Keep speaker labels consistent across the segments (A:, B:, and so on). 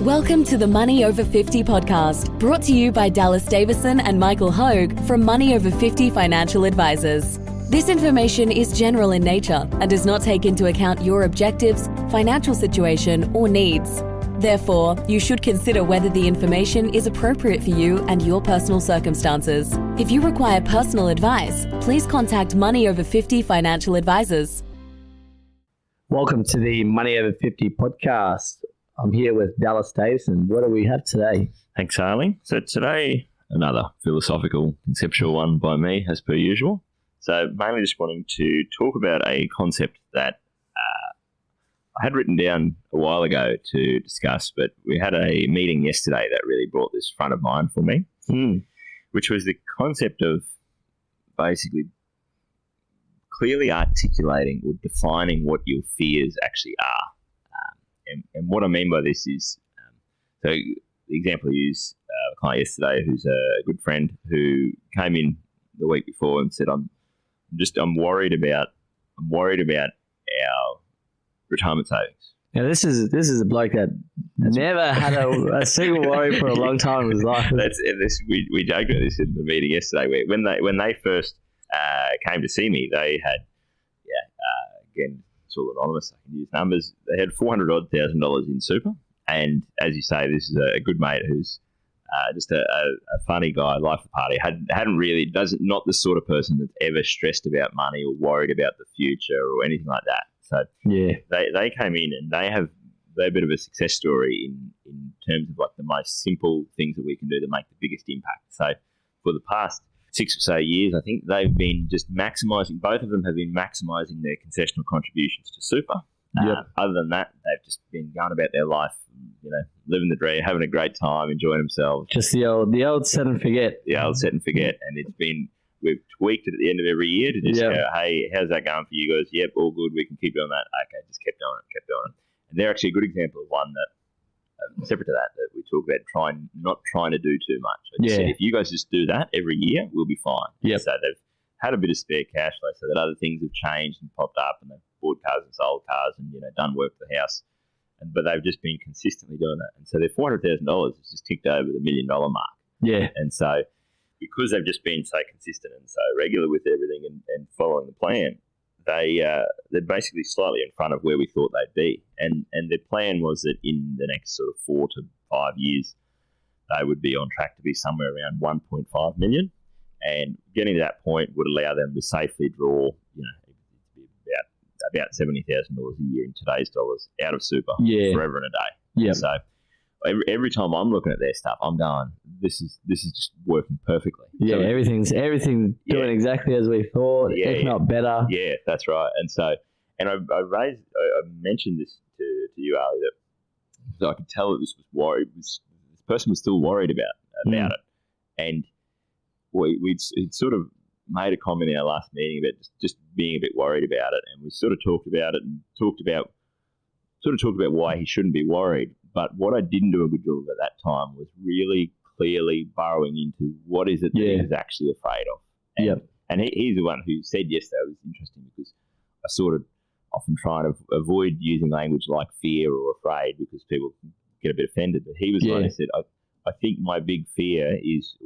A: Welcome to the Money Over 50 podcast, brought to you by Dallas Davison and Michael Hogue from Money Over 50 Financial Advisors. This information is general in nature and does not take into account your objectives, financial situation, or needs. Therefore, you should consider whether the information is appropriate for you and your personal circumstances. If you require personal advice, please contact Money Over 50 Financial Advisors.
B: Welcome to the Money Over 50 podcast. I'm here with Dallas Davison. What do we have today?
C: Thanks, Harley. So today, another philosophical, conceptual one by me, as per usual. So mainly just wanting to talk about a concept that I had written down a while ago to discuss, but we had a meeting yesterday that really brought this front of mind for me, which was the concept of basically clearly articulating or defining what your fears actually are. And what I mean by this is, so the example I used a client yesterday who's a good friend who came in the week before and said, I'm worried about our retirement savings.
B: Now this is a bloke that never had a single worry for a long time in his life.
C: We joked about this in the meeting yesterday. When they first came to see me, they had again, it's all anonymous, I can use numbers. They had $400,000 in super, and as you say, this is a good mate who's just a funny guy, life of the party. Not the sort of person that's ever stressed about money or worried about the future or anything like that. So yeah, they came in and they're a bit of a success story in terms of like the most simple things that we can do to make the biggest impact. So for the past 6 or so years, I think they've been just maximising, both of them have been maximising their concessional contributions to super. Other than that, they've just been going about their life, living the dream, having a great time, enjoying themselves.
B: Just the old set and forget.
C: The old set and forget. And we've tweaked it at the end of every year to just go, hey, how's that going for you guys? Yep, all good. We can keep doing that. Okay, just kept doing it. And they're actually a good example of one that, separate to that we talk about not trying to do too much. I just said, if you guys just do that every year, we'll be fine. Yep. So they've had a bit of spare cash flow so that other things have changed and popped up, and they've bought cars and sold cars and done work for the house. But they've just been consistently doing that. And so their $400,000 has just ticked over the $1 million mark. Yeah. And so because they've just been so consistent and so regular with everything and following the plan, they're basically slightly in front of where we thought they'd be. And their plan was that in the next sort of 4 to 5 years, they would be on track to be somewhere around 1.5 million. And getting to that point would allow them to safely draw, about $70,000 a year in today's dollars out of super forever and a day. Yeah. So every time I'm looking at their stuff, I'm going, this is just working perfectly. Yeah,
B: so everything's doing exactly as we thought, if not better.
C: Yeah, that's right. And so, and I mentioned this to you, Ali, that I could tell that this was worried. This person was still worried about it, and we'd sort of made a comment in our last meeting about just being a bit worried about it, and we sort of talked about it and talked about why he shouldn't be worried. But what I didn't do a good job of at that time was really clearly burrowing into what is it that he's actually afraid of. And he's the one who said yesterday, it was interesting because I sort of often try to avoid using language like fear or afraid because people get a bit offended. But he was the one who said, I think my big fear is,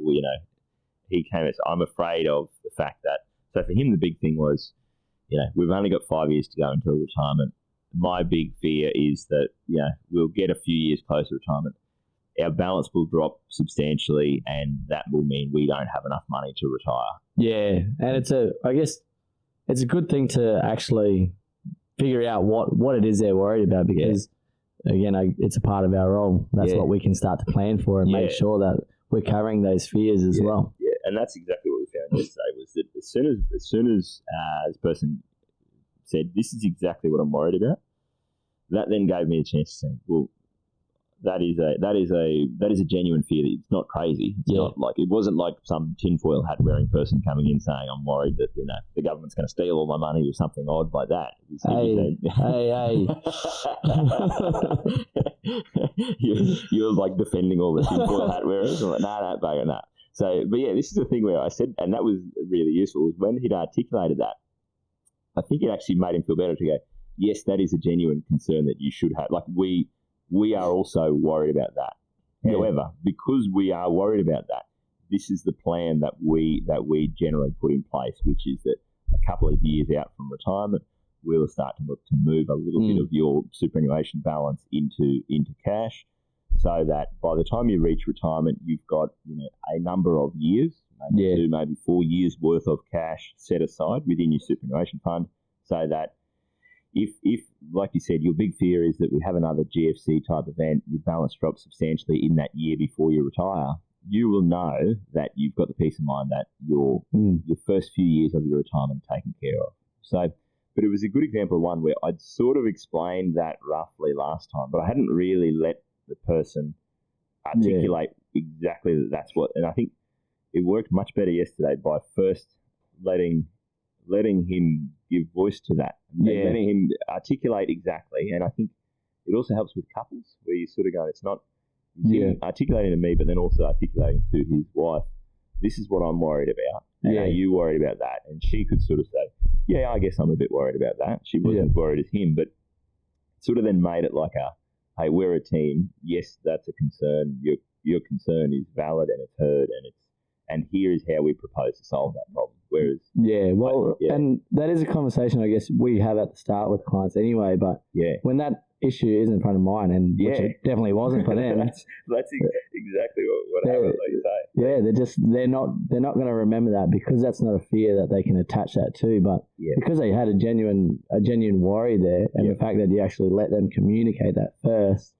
C: he came and said, I'm afraid of the fact that, so for him the big thing was, we've only got 5 years to go until retirement. My big fear is that, we'll get a few years closer to retirement. Our balance will drop substantially, and that will mean we don't have enough money to retire. Yeah, and I guess it's a good thing to actually figure out what it is they're worried about because, again, it's a part of our role. That's what we can start to plan for and make sure that we're covering those fears as well. Yeah, and that's exactly what we found yesterday was that as soon as this person said, this is exactly what I'm worried about, that then gave me a chance to say, well, that is a genuine fear. It's not crazy. It's not like, it wasn't like some tinfoil hat wearing person coming in saying, I'm worried that, the government's going to steal all my money or something odd like that. You're like defending all the tinfoil hat wearers. I'm like, no. So, but yeah, this is the thing where I said, and that was really useful, was when he'd articulated that, I think it actually made him feel better to go, yes, that is a genuine concern that you should have. Like we are also worried about that.
B: Yeah.
C: However, because we are worried about that, this is the plan that we generally put in place, which is that a couple of years out from retirement, we'll start to look to move a little bit of your superannuation balance into cash, so that by the time you reach retirement, you've got a number of years, maybe 2, maybe 4 years worth of cash set aside within your superannuation fund, so that if like you said, your big fear is that we have another GFC type event, your balance drops substantially in that year before you retire, you will know that you've got the peace of mind that your first few years of your retirement are taken care of. So, but it was a good example of one where I'd sort of explained that roughly last time, but I hadn't really let the person articulate exactly that's what. And I think it worked much better yesterday by first letting him give voice to that, letting him articulate exactly. And I think it also helps with couples where you sort of go, it's not articulating to me, but then also articulating to his wife, this is what I'm worried about. And are you worried about that? And she could sort of say, yeah, I guess I'm a bit worried about that. She wasn't as worried as him, but sort of then made it like hey, we're a team. Yes, that's a concern. Your concern is valid and it's heard, and here is how we propose to solve that problem. Whereas,
B: and that is a conversation I guess we have at the start with clients anyway. But when that issue is in front of mine, and which it definitely wasn't for them,
C: that's exactly what happened. Like you say,
B: they're not going to remember that because that's not a fear that they can attach that to. But because they had a genuine worry there, and the fact that you actually let them communicate that first.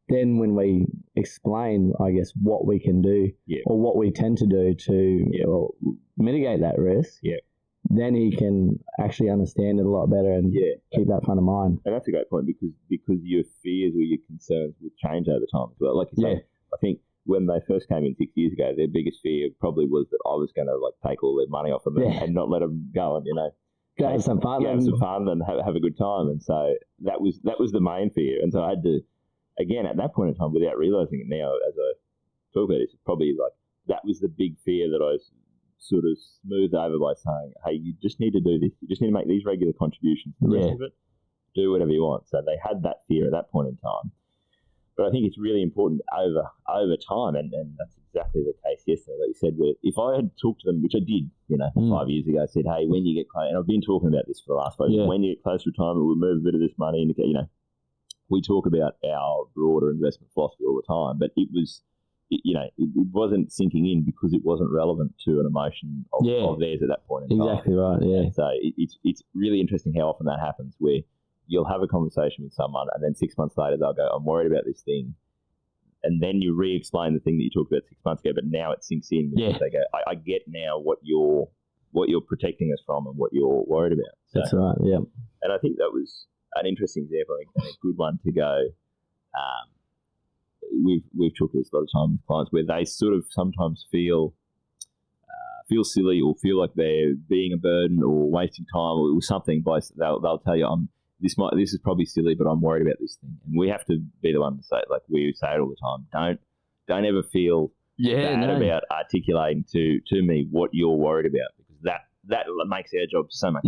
B: Then when we explain, I guess, what we can do or what we tend to do to mitigate that risk, then he can actually understand it a lot better and keep that front of mind.
C: And that's a great point because your fears or your concerns will change over time as well. Like you say, I think when they first came in 6 years ago, their biggest fear probably was that I was going to take all their money off them and not let them go and,
B: go have some fun
C: and have a good time. And so that was the main fear. And so I had to, again, at that point in time, without realising it now, as I talk about it, it's probably that was the big fear that I sort of smoothed over by saying, hey, you just need to do this. You just need to make these regular contributions. The rest of it, do whatever you want. So they had that fear at that point in time. But I think it's really important over time, and that's exactly the case yesterday, like you said, where if I had talked to them, which I did, 5 years ago, I said, hey, when you get close, and I've been talking about this for the last 5 years, when you get close to retirement, we'll move a bit of this money into, we talk about our broader investment philosophy all the time, but it wasn't sinking in because it wasn't relevant to an emotion of theirs at that point in time.
B: Exactly right, yeah.
C: And so it's really interesting how often that happens, where you'll have a conversation with someone and then 6 months later they'll go, I'm worried about this thing. And then you re-explain the thing that you talked about 6 months ago, but now it sinks in because they go, I get now what you're protecting us from and what you're worried about. So,
B: that's right, yeah.
C: And I think that was an interesting example and a good one to go. We've talked this a lot of time with clients where they sort of sometimes feel silly or feel like they're being a burden or wasting time or something. They'll tell you, this is probably silly, but I'm worried about this thing. And we have to be the one to say, like we say it all the time, don't ever feel bad about articulating to me what you're worried about, because that makes our job so much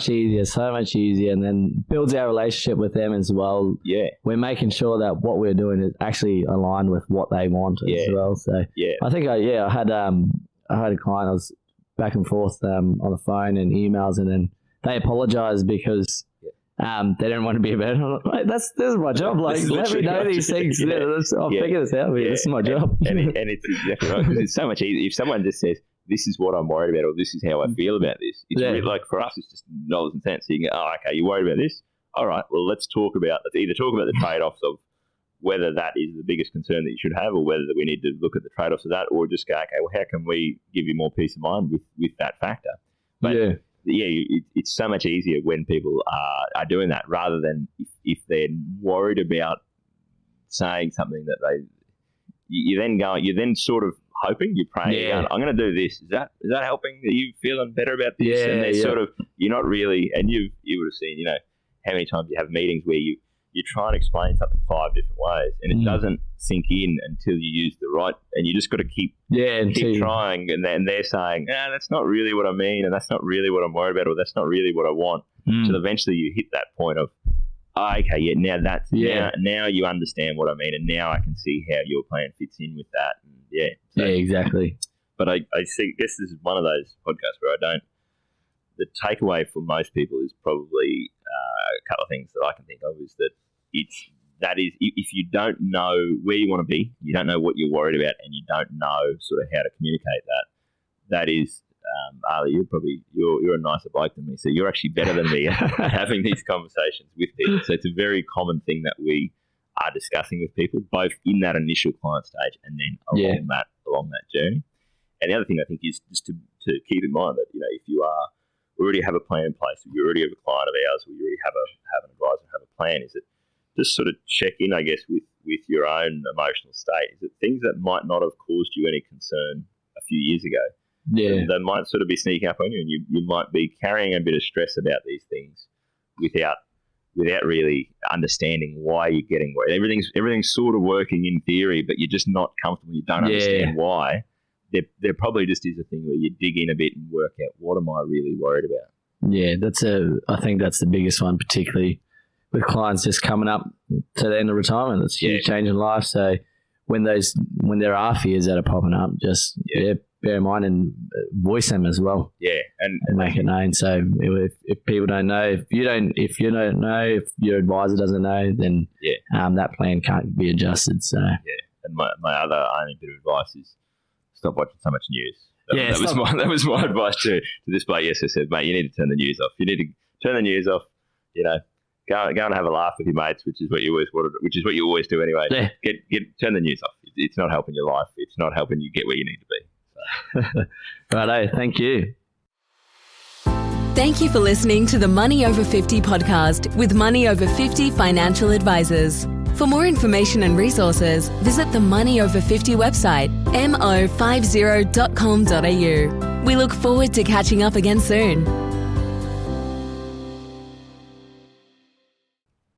C: easier.
B: So much easier, and then builds our relationship with them as well. Yeah. We're making sure that what we're doing is actually aligned with what they want as well. So I think I had a client, I was back and forth on the phone and emails, and then they apologized because they didn't want to be a burden. Like, this is my job. Like, let me know these things. I'll figure this out. This is my job.
C: And it's exactly right, because it's so much easier. If someone just says, this is what I'm worried about, or this is how I feel about this, it's really, like, for us, it's just dollars and cents. So you can go, okay, you're worried about this? All right, well, let's either talk about the trade-offs of whether that is the biggest concern that you should have, or whether we need to look at the trade-offs of that, or just go, okay, well, how can we give you more peace of mind with that factor? But it's so much easier when people are doing that, rather than if they're worried about saying something that you're then sort of hoping, you're praying, I'm going to do this. Is that helping? Are you feeling better about this? And they're sort of, you're not really, and you would have seen, how many times you have meetings where you try and explain something 5 different ways, and it doesn't sink in until you use the right, and you just got to keep trying, and then they're saying, that's not really what I mean, and that's not really what I'm worried about, or that's not really what I want. Until eventually you hit that point of, Oh, okay, yeah. Now you understand what I mean, and now I can see how your plan fits in with that. And
B: yeah, exactly.
C: But I see. I guess this is one of those podcasts where I don't. The takeaway for most people is probably a couple of things that I can think of is that if you don't know where you want to be, you don't know what you're worried about, and you don't know sort of how to communicate that is. Ali, you're a nicer bloke than me, so you're actually better than me at having these conversations with people. So it's a very common thing that we are discussing with people, both in that initial client stage and then along that journey. And the other thing I think is just to keep in mind that if you already have a plan in place, or you already have a client of ours, or you already have an advisor, have a plan, is that just sort of check in, I guess, with your own emotional state. Is it things that might not have caused you any concern a few years ago?
B: Yeah,
C: they might sort of be sneaking up on you, and you might be carrying a bit of stress about these things without really understanding why you're getting worried. Everything's sort of working in theory, but you're just not comfortable. You don't understand why. There probably just is a thing where you dig in a bit and work out, what am I really worried about? Yeah,
B: I think that's the biggest one, particularly with clients just coming up to the end of retirement. It's a huge change in life. So when there are fears that are popping up, just bear in mind and voice them as well.
C: Yeah, and
B: make it known. So if people don't know, if you don't know, if your advisor doesn't know, then that plan can't be adjusted. So
C: and my other only bit of advice is stop watching so much news. That was my advice to this bloke. Yes, I said, mate, you need to turn the news off. You need to turn the news off. Go and have a laugh with your mates, which is what you always do anyway. Yeah. Turn the news off. It's not helping your life. It's not helping you get where you need to be.
B: Righto, thank you.
A: Thank you for listening to the Money Over 50 podcast with Money Over 50 financial advisors. For more information and resources, visit the Money Over 50 website, mo50.com.au. We look forward to catching up again soon.